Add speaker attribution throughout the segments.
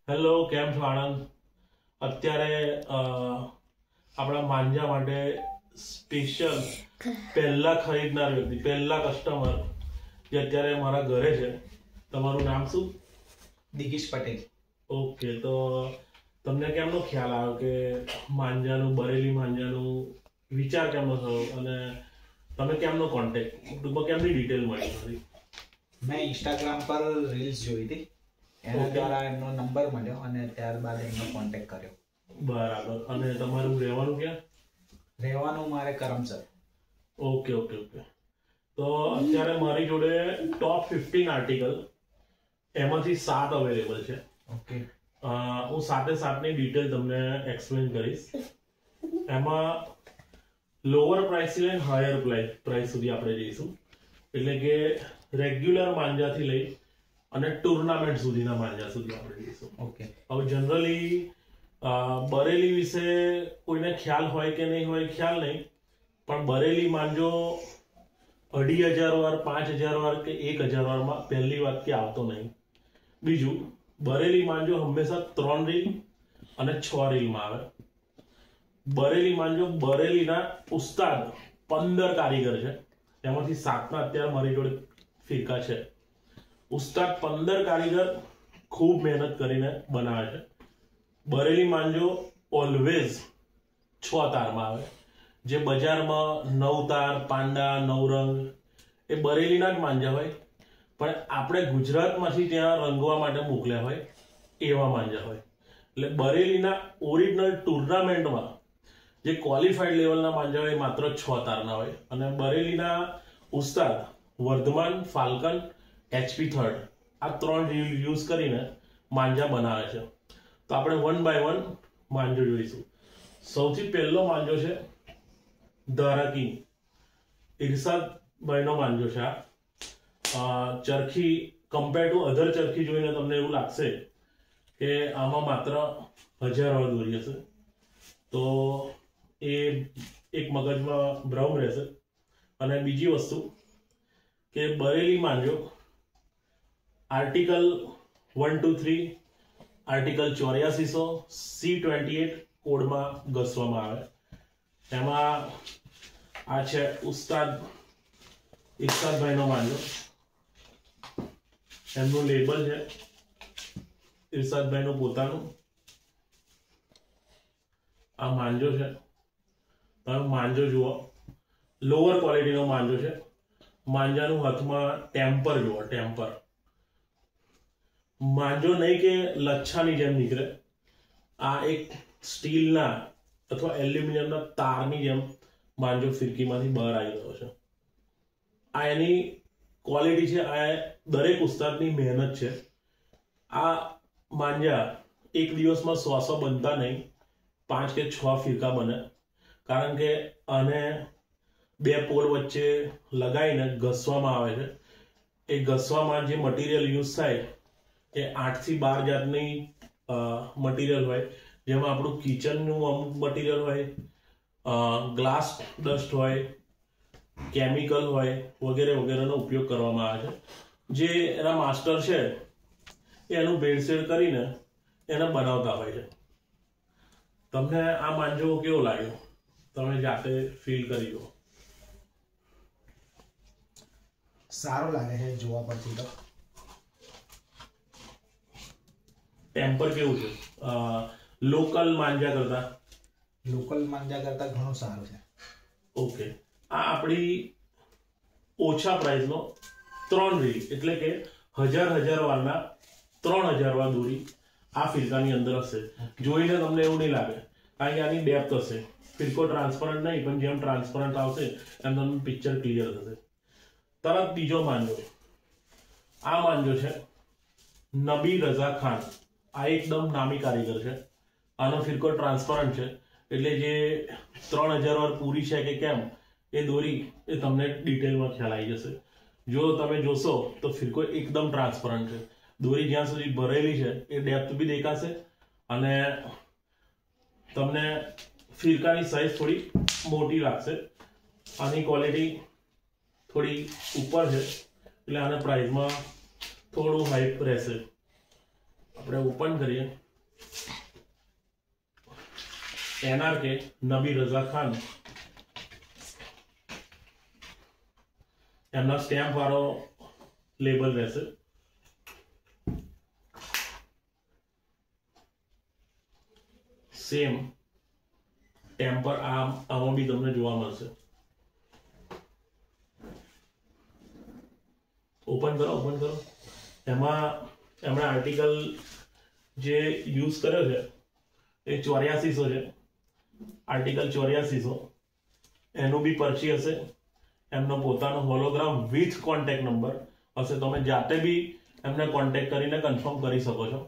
Speaker 1: Hello, કેમ છો આનંદ? અત્યારે આપણા માંજા માટે સ્પેશિયલ પહેલા ખરીદનાર વ્યક્તિ, પહેલા કસ્ટમર જે અત્યારે મારા ઘરે છે. તમારું નામ શું?
Speaker 2: દિગીશ પટેલ.
Speaker 1: ઓકે, તો તમને કેમનો ખ્યાલ આવ્યો કે માંજાનું, બરેલી માંજાનું વિચાર કેમનો થયો અને તમે કેમનો કોન્ટેક્ટ, ટૂંકમાં કેમની ડિટેલ મળી મારી?
Speaker 2: મેં ઇન્સ્ટાગ્રામ પર રીલ્સ જોઈ હતી, એના દ્વારા એમનો નંબર મળ્યો અને ત્યારબાદ એમનો કોન્ટેક્ટ કર્યો.
Speaker 1: બરાબર. અને તમારું રહેવાનું ક્યાં?
Speaker 2: રહેવાનું મારે કરમસર.
Speaker 1: Okay okay okay. તો અત્યારે મારી જોડે ટોપ 15 આર્ટિકલ, એમાંથી 7 અવેલેબલ છે.
Speaker 2: ઓકે.
Speaker 1: હું 7ની ડિટેલ તમને એક્સપ્લેન કરીશ. એમાં લોઅર પ્રાઇસથી લઈને હાયર પ્રાઇસ સુધી આપણે જઈશું. એટલે કે રેગ્યુલર માંજાથી લઈ અને ટુર્નામેન્ટ સુધીના માંજા સુધી આપણે જઈશું.
Speaker 2: ઓકે.
Speaker 1: હવે જનરલી બરેલી વિશે કોઈને ખ્યાલ હોય કે નહીં હોય ખ્યાલ નહીં, પણ બરેલી માંજો 2500 વાર, 5000 વાર કે 1000 વારમાં પહેલી વાત કે આવતો નહીં. બીજું, બરેલી માંજો હંમેશા 3 રીલ અને 6 રીલમાં આવે. બરેલી માંજો બરેલીના ઉસ્તાદ 15 કારીગર છે, એમાંથી 7ના અત્યારે મારી જોડે ફિરકા છે. ઉસ્તાદ 15 કારીગર ખૂબ મહેનત કરીને બનાવે છે. બરેલી માંજો ઓલવેઝ 6 તારમાં આવે. જે બજારમાં 9 તાર, પાંડા, નવરંગ એ બરેલીના જ માંજા હોય, પણ આપણે ગુજરાતમાંથી ત્યાં રંગવા માટે મોકલ્યા હોય એવા માંજા હોય. એટલે બરેલીના ઓરિજિનલ ટુર્નામેન્ટમાં જે ક્વોલિફાઈડ લેવલના માંજા હોય માત્ર 6 તારના હોય. અને બરેલીના ઉસ્તાદ વર્ધમાન, ફાલ્કન, HP થર્ડ આ 3 રીલ યુઝ કરીને માંજા બનાવે છે. તો આપણે 1 બાય 1 માંજો જોઈશું. સૌથી પહેલો માંજો છે ધારાકી, ઇરશાદભાઈનો માંજો છે. આ ચરખી કમ્પેર ટુ અધર ચરખી જોઈને તમને એવું લાગશે કે આમાં માત્ર 1000 વાર દોરી હશે, તો એ એક મગજમાં ભ્રમ રહેશે. અને બીજી વસ્તુ કે બરેલી માંજો આર્ટિકલ 123, આર્ટિકલ 8400, C28 કોડમાં ઘસવામાં આવે. એમાં આ છે ઉસ્તાદ ઇરશાદભાઈનો માંજો. એમનું લેબલ છે ઇરશાદભાઈનું પોતાનું. આ માંજો છે, તમે માંજો જુઓ, લોઅર ક્વોલિટીનો માંજો છે. માંજાનું હાથમાં ટેમ્પર જુઓ, ટેમ્પર. માંજો નહીં કે લચ્છાની જેમ નીકળે, આ એક સ્ટીલના અથવા એલ્યુમિનિયમના તારની જેમ માંજો ફિરકીમાંથી બહાર આવી રહ્યો છે. આ એની ક્વોલિટી છે, આ દરેક ઉસ્તાદની મહેનત છે. આ માંજા એક દિવસમાં 100 બનતા નહીં, 5 કે 6 ફિરકા બને. કારણ કે આને 2 પોલ વચ્ચે લગાવીને ઘસવામાં આવે છે. એ ઘસવામાં જે મટીરિયલ યુઝ થાય એ 8 થી 12 જાતની મટીરિયલ હોય, જેમાં આપણું કિચનનું અમુક મટીરિયલ હોય, ગ્લાસ ડસ્ટ હોય, કેમિકલ હોય, વગેરે વગેરેનો ઉપયોગ કરવામાં આવે છે. જે એના માસ્ટર છે એનું ભેળસેળ કરીને એને બનાવતા હોય છે. તમને આ માંજો કેવો લાગ્યો? તમે જાતે ફીલ કરી જુઓ.
Speaker 2: સારું લાગે છે જોવા પરથી તો.
Speaker 1: ટેમ્પર કેવું છે લોકલ માંજા કરતા?
Speaker 2: લોકલ માંજા કરતા ઘણું સારું છે.
Speaker 1: ઓકે. આ આપણી ઓછા પ્રાઇસનો 3 રીલ, એટલે કે 1000 વારના 3000 વાર દોરી આ ફિરકાની અંદર હશે. જોઈને તમને એવું નહીં લાગે, કારણ કે આની ડેપ્થ હશે. ફિરકો ટ્રાન્સપરન્ટ નહીં, પણ જેમ ટ્રાન્સપરન્ટ આવશે એમ તમને પિક્ચર ક્લિયર થશે. તરત બીજો માંજો, આ માંજો છે નબી રઝા ખાન. આ એકદમ નામી કારીગર છે. આનો ફિરકો ટ્રાન્સપરન્ટ છે, એટલે જે 3000 વાર પૂરી છે કે કેમ એ દોરી એ તમને ડિટેલમાં ખ્યાલ આવી જશે. જો તમે જોશો તો ફિરકો એકદમ ટ્રાન્સપરન્ટ છે. દોરી જ્યાં સુધી ભરેલી છે એ ડેપ્થ બી દેખાશે અને તમને ફિરકાની સાઈઝ થોડી મોટી લાગશે. આની ક્વોલિટી થોડી ઉપર છે, એટલે આના પ્રાઇસમાં થોડું હાઈપ રહેશે. આપણે ઓપન કરીએ. NRK નબી રઝા ખાન એમના સ્ટેમ્પ વાળો લેબલ રહેશે. સેમ ટેમ્પર આમાં બી તમને જોવા મળશે. ઓપન કરો. એમાં એમણે આર્ટિકલ જે યુઝ કર્યો છે એ 8400 છે. આર્ટિકલ 8400 એનું બી પરચી હશે. એમનો પોતાનો હોલોગ્રામ વિથ કોન્ટેક્ટ નંબર હશે. તમે જાતે બી એમને કોન્ટેક્ટ કરીને કન્ફર્મ કરી શકો છો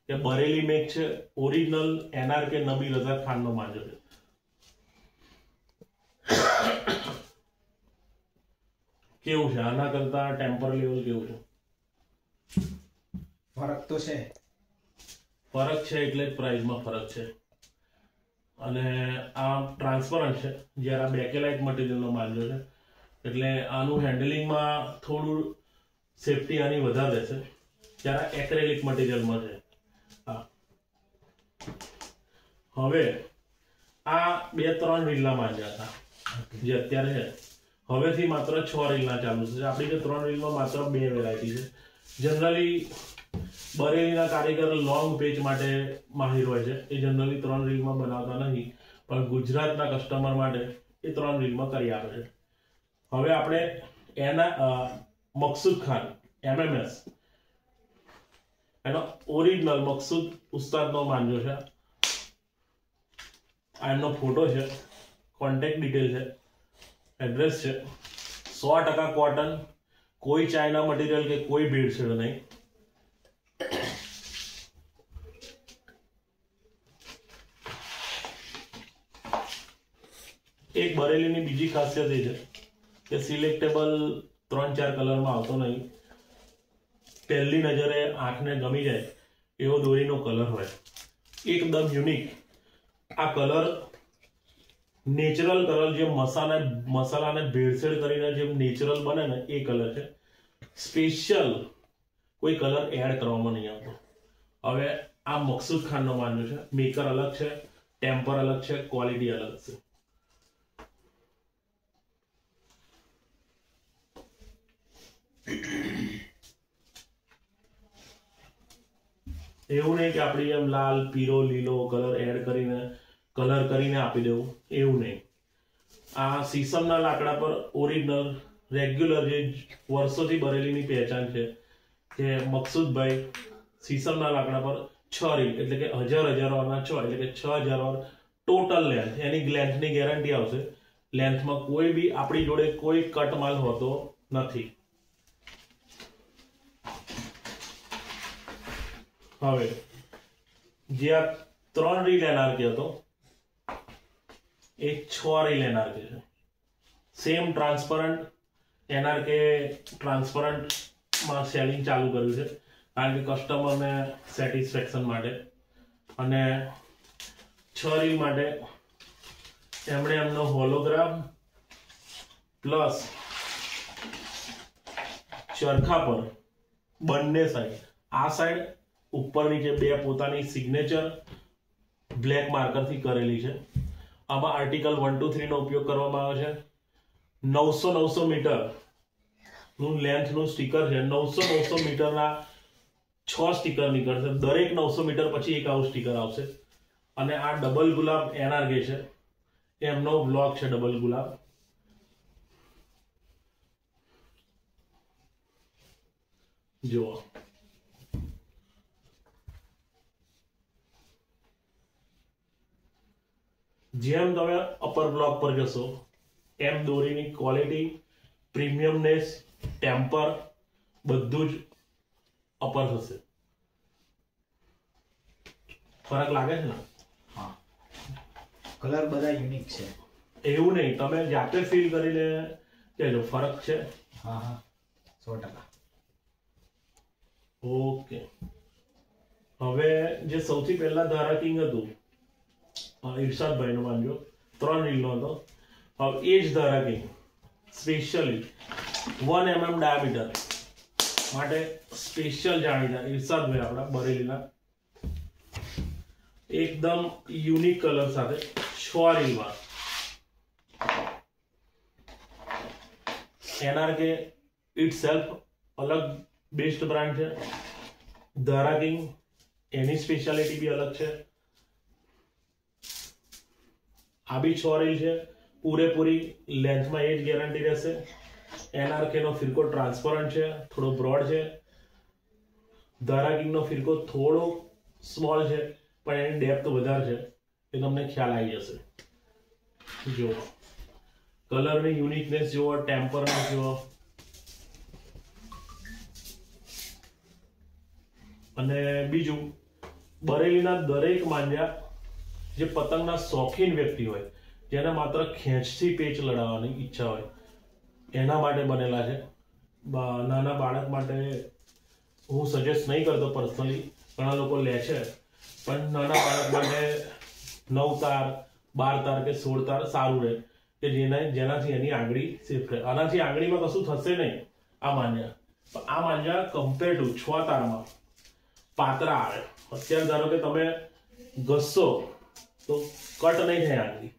Speaker 1: કે બરેલી મેક છે, ઓરિજિનલ NRK નબી રઝા ખાનનો માંજો છે. કેવું છે આના કરતા ટેમ્પર લેવલ કેવું છે?
Speaker 2: ફરક તો છે.
Speaker 1: ફરક છે એટલે જ પ્રાઇસમાં ફરક છે. અને આ ટ્રાન્સપરન્ટ છે, જ્યારે આ બેકેલાઇટ મટીરિયલનો માંજો છે એટલે આનું હેન્ડલિંગમાં થોડું સેફટી આની વધારે રહેશે, જ્યારે એક્રેલિક મટીરિયલમાં છે. હા, હવે આ 2-3 રીલના માંજા હતા જે અત્યારે છે. હવેથી માત્ર 6 રીલના ચાલુ છે. આપણી જે 3 રીલમાં માત્ર 2 વેરાયટી છે. જનરલી બરેલીના કારીગર લોંગ પેચ માટે માહિર હોય છે. એ જનરલી 3 રીલમાં બનાવતા નથી, પણ ગુજરાતના કસ્ટમર માટે એ 3 રીલમાં કરી આપે છે. હવે આપણે એના મકસૂદ ખાન MMS એનો ઓરિજિનલ મકસૂદ ઉસ્તાદનો માંજો છે. આ એમનો ફોટો છે, કોન્ટેક્ટ ડિટેલ છે, એડ્રેસ છે. 100% કોટન, કોઈ ચાઇના મટીરિયલ કે કોઈ ભેળસેળ નહીં. એક બરેલીની બીજી ખાસિયત એ છે કે સિલેક્ટેબલ 3-4 કલરમાં આવતો નહીં. પહેલી નજરે આંખને ગમી જાય એવો દોરીનો કલર હોય, એકદમ યુનિક. આ કલર નેચરલ કલર, જે મસાલાને ભેળસેળ કરીને જે નેચરલ બને ને એ કલર છે. સ્પેશિયલ કોઈ કલર એડ કરવામાં નહીં આવતો. હવે આ મકસૂદ ખાનનો માંજો છે. મેકર અલગ છે, ટેમ્પર અલગ છે, ક્વોલિટી અલગ છે. એવું નહીં કે આપણી એમ લાલ, પીળો, લીલો કલર એડ કરીને આપી દેવું, એવું નહીં. આ સીસમના લાકડા પર ઓરિજિનલ રેગ્યુલર જે વર્ષોથી બરેલીની પહેચાન છે કે મકસૂદભાઈ સીસમના લાકડા પર 6 રીલ એટલે કે 1000 વારના 6 એટલે કે 6000 વાર ટોટલ લેન્થ. એની લેન્થની ગેરંટી આવશે. લેન્થમાં કોઈ બી આપણી જોડે કોઈ કટ માલ હોતો નથી. હવે જે આ 3 રીલ NRK હતો એ 6 રીલ NRK છે. સેમ ટ્રાન્સપરન્ટ NRK ટ્રાન્સપરન્ટમાં સેલિંગ ચાલુ કર્યું છે, કારણ કે કસ્ટમરને સેટિસ્ફેક્શન માટે. અને 6 રીલ માટે એમણે એમનો હોલોગ્રામ પ્લસ ચરખા પર બંને સાઈડ, આ સાઈડ ઉપર નીચે 2 પોતાની સિગ્નેચર બ્લેક માર્કરથી કરેલી છે. આમાં આર્ટિકલ 1, 2, 3 નો ઉપયોગ કરવામાં આવે છે. 900 મીટર નું લેન્થનું સ્ટીકર છે. 900 મીટરના 6 સ્ટીકર નીકળશે. દરેક 900 મીટર પછી એક આવું સ્ટીકર આવશે. અને આ ડબલ ગુલાબ NRK છે, એમનો બ્લોક છે ડબલ ગુલાબ. જુઓ, જેમ તમે અપર બ્લોક પર જશો એમ દોરીની ક્વોલિટી, પ્રીમિયમનેસ, ટેમ્પર બધું જ અપર થશે. ફરક લાગે છે ને?
Speaker 2: હા, કલર બધા યુનિક છે.
Speaker 1: એવું નહીં, તમે જાતે ફીલ કરીને કહેજો ફરક છે.
Speaker 2: હા હા, 100%.
Speaker 1: ઓકે, હવે જે સૌથી પહેલા ધારા કિંગ હતું ઇરશાદભાઈ નો માંજો 3 રીલ નો હતો. હવે એ જ ધારા કિંગ સ્પેશિયલી 1 mm ડાયામીટર માટે સ્પેશિયલ જાણીતા ઇરશાદભાઈ આપણા બરેલીના એકદમ યુનિક કલર સાથે 6 રીલમાં NRK ઇટસેલ્ફ અલગ બેસ્ટ બ્રાન્ડ છે. ધારા કિંગ એની સ્પેશિયાલિટી બી અલગ છે. આ બી 6 રીલ છે. પૂરેપૂરી લેન્થમાં એ જ ગેરંટી રહેશે. NRK નો ફિરકો ટ્રાન્સપરન્ટ છે, થોડો બ્રોડ છે. ધારા કિંગ નો ફિરકો થોડો સ્મોલ છે પણ એની ડેપ્થ વધારે છે, એ તમને ખ્યાલ આવી જશે. જો કલરની યુનિકનેસ જુઓ, ટેમ્પરનેસ જુઓ. અને બીજું, બરેલીના દરેક માંજા જે પતંગના શોખીન વ્યક્તિ હોય, જેને માત્ર ખેંચથી પેચ લડાવવાની ઈચ્છા હોય, એના માટે બનેલા છે. નાના બાળક માટે હું સજેસ્ટ નહીં કરતો પર્સનલી, ઘણા લોકો લે છે, પણ નાના બાળક માટે 9 તાર 12 તાર કે 16 તાર સારું રહે, કે જેનાથી એની આંગળી સેફ રહે. આનાથી આંગળીમાં કશું થશે નહીં આ માંજા. આ માંજા કમ્પેર ટુ 6 તારમાં પાતળા આવે. અત્યારે ધારો કે તમે ઘસશો તો કટ નહીં થાય આંગળી,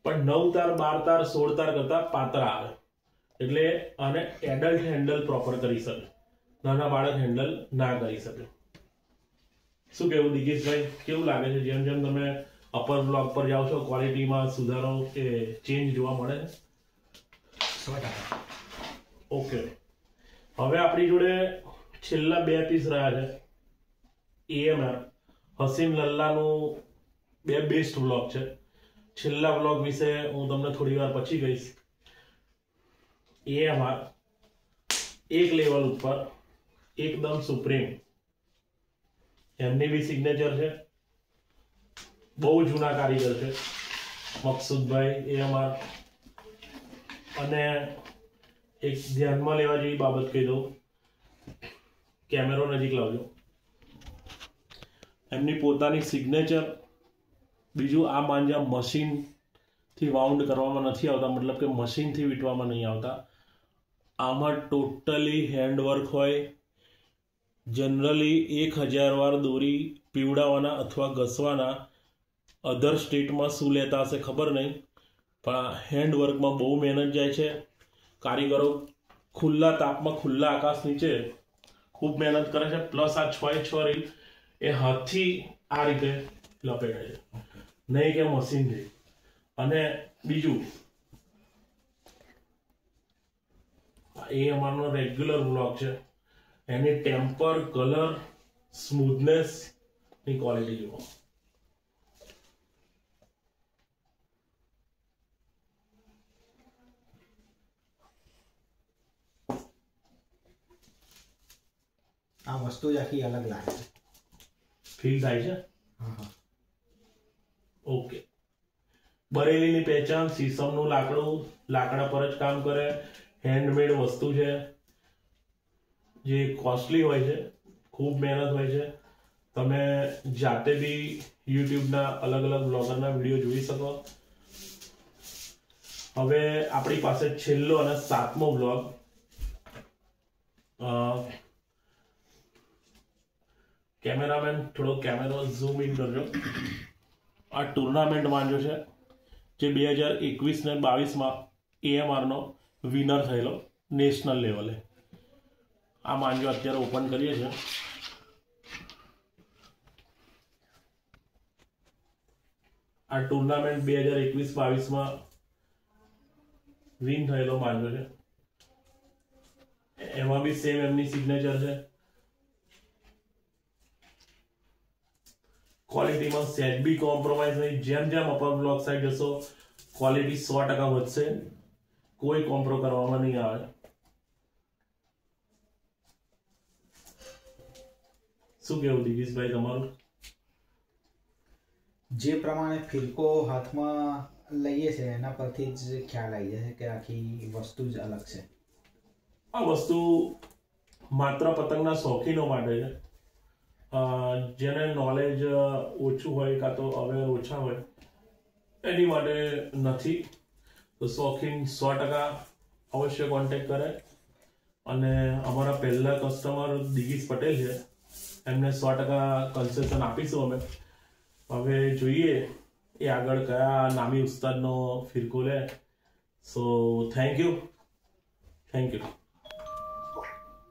Speaker 1: પણ 9 તાર 12 તાર 16 તાર કરતા પાતળા આવે. એટલે આને એડલ્ટ હેન્ડલ પ્રોપર કરી શકે, નાના બાળક હેન્ડલ ના કરી શકે. શું કેવું દિગેશભાઈ, કેવું લાગે છે? જેમ જેમ તમે અપર બ્લોક પર જાઓ છો, ક્વોલિટીમાં સુધારો કે ચેન્જ જોવા મળે છે?
Speaker 2: 100%.
Speaker 1: ઓકે, હવે આપણી જોડે છેલ્લા 2 પીસ રહ્યા છે. AMR હસીન લલ્લાનું 2 બેસ્ટ બ્લોક છે. છેલ્લા બ્લોક વિશે હું તમને થોડી વાર પછી કહીશ. AMR એક લેવલ ઉપર એકદમ સુપ્રીમ, એમની બી સિગ્નેચર છે. બહુ જૂના કારીગર છે મકસુદભાઈ AMR. અને એક ધ્યાનમાં લેવા જેવી બાબત કહી દઉં, કેમેરો નજીક લાવજો. એમની પોતાની સિગ્નેચર. બીજું, આ માંજા મશીનથી વાઉન્ડ કરવામાં નથી આવતા, મતલબ કે મશીનથી વીંટવામાં નહીં આવતા. આમાં ટોટલી હેન્ડવર્ક હોય. જનરલી 1000 વાર દોરી પીવડાવવાના અથવા ઘસવાના અધર સ્ટેટમાં શું લેતા હશે ખબર નહીં, પણ હેન્ડવર્કમાં બહુ મહેનત જાય છે. કારીગરો ખુલ્લા તાપમાં ખુલ્લા આકાશ નીચે ખૂબ મહેનત કરે છે. પ્લસ આ 6 રીલ એ હાથથી આ રીતે લપેટે છે, નહીં કે મશીનથી. અને બીજું, એ અમારો રેગ્યુલર બ્લોક છે. એની ટેમ્પર, કલર, સ્મૂથનેસ ની ક્વોલિટી જુઓ.
Speaker 2: આ વસ્તુ જ આખી અલગ લાગે છે.
Speaker 1: ફીલ થાય છે.
Speaker 2: હા.
Speaker 1: ઓકે, બરેલીની પહેચાન સીસમનું લાકડું, લાકડા પર જ કામ કરે, હેન્ડમેડ વસ્તુ છે, જે કોસ્ટલી હોય છે, ખૂબ મહેનત હોય છે. તમે જાતે બી યુટ્યુબના અલગ અલગ બ્લોગરના વિડીયો જોઈ શકો. હવે આપણી પાસે છેલ્લો અને 7મો બ્લોગ. કેમેરામેન થોડો કેમેરો ઝૂમ ઇન કરજો. આ ટુર્નામેન્ટ માંજો છે જે 2021 ને 22માં AMR નો વિનર થયેલો નેશનલ લેવલે. આ માંજો અત્યારે ઓપન કરીએ છીએ. આ ટુર્નામેન્ટ 2021-22માં વિન થયેલો માંજો છે. એમાં બી સેમ એમની સિગ્નેચર છે. ક્વોલિટીમાં સેજ બી કોમ્પ્રોમાઇઝ નહીં. જેમ જેમ અપર બ્લોક સાઈડ જશો ક્વોલિટી 100% વધશે, કોઈ કોમ્પ્રો કરવામાં નહીં આવે. શું કેવું દિગીશભાઈ તમારું?
Speaker 2: જે પ્રમાણે ફિરકો હાથમાં લઈએ છે એના પરથી જ ખ્યાલ આવી જાય છે કે આખી વસ્તુ જ અલગ છે.
Speaker 1: આ વસ્તુ માત્ર પતંગના શોખીનો માટે છે. જેને નોલેજ ઓછું હોય કાં તો અવેર ઓછા હોય એની માટે નથી. તો શોખીન 100% અવશ્ય કોન્ટેક્ટ કરે. અને અમારા પહેલા કસ્ટમર દિગીશ પટેલ છે, એમને 100% કન્સેશન આપીશું અમે. હવે જોઈએ એ આગળ કયા નામી ઉસ્તાદનો ફિરકો લે. So thank you.